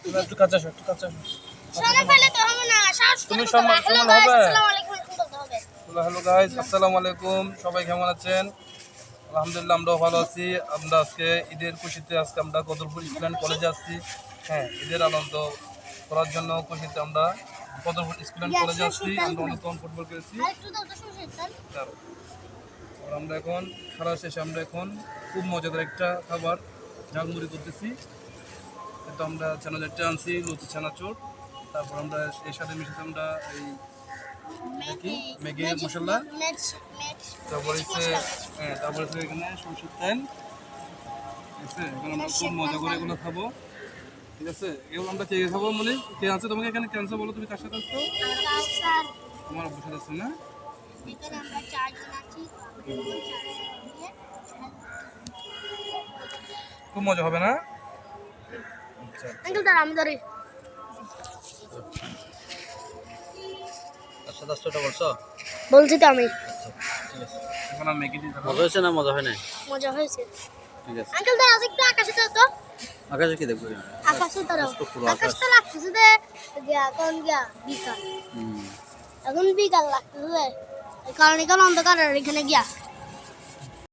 তুমি একটু কাছে আসো, একটু কাছে আসো। শোনা পেলে তো হবে না, সাহস তুমি করে সম্মান হ্যালো সম্মান গাইস, হবে। আসসালামু আলাইকুম বলতে হবে। হ্যালো গাইস, আসসালামু আলাইকুম। সবাই কেমন আছেন? আলহামদুলিল্লাহ আমরাও ভালো আছি। আমরা আজকে ঈদের খুশিতে আজকে আমরা কদরপুর স্কুল কলেজে আসছি। হ্যাঁ, ঈদের আনন্দ করার জন্য খুশিতে আমরা কদরপুর স্কুল কলেজে আসছি। আমরা অনেকক্ষণ ফুটবল খেলেছি। আরেকটু দাও তো সুশীতল। আর আমরা এখন খেলা শেষে আমরা এখন খুব মজাদার একটা খাবার ঝালমুড়ি করতেছি। তো আমরা চানাচুরটা আনছি, লুচি চানাচুর। তারপর আমরা এর সাথে মিশিয়েছি আমরা এই কি ম্যাগি মশলা। তারপর হচ্ছে তারপর হচ্ছে এখানে সরষের তেল। ঠিক আছে, এখন আমরা খুব মজা করে এগুলো খাবো। ঠিক আছে, এগুলো আমরা কে খাবো বলি? কে আছে তোমাকে এখানে ক্যান্সার বলো, তুমি কার সাথে আসছো? তোমার অবশ্যই সাথে আছে না? এখানে আমরা চারজন আছি। খুব মজা হবে না? আচ্ছা আঙ্কেল দাঁড়া, আমি ধরি। আচ্ছা 10টা বলছো? বলছি তো আমি। ঠিক আছে। এখন আমি ম্যাগি দিয়ে মজা হয়েছে না মজা হয় নাই? মজা হয়েছে। ঠিক আছে। আঙ্কেল দাঁড়া, একটু আকাশে দাও তো। আকাশে কি দেখবো? আকাশে দাঁড়াও। আজকে পুরো আকাশ আকাশ। তো লাগতেছে যে এখন বিকাল। হুম। এখন বিকাল লাগতেছে, কারণ এখানে অন্ধকার আর এখানে গিয়া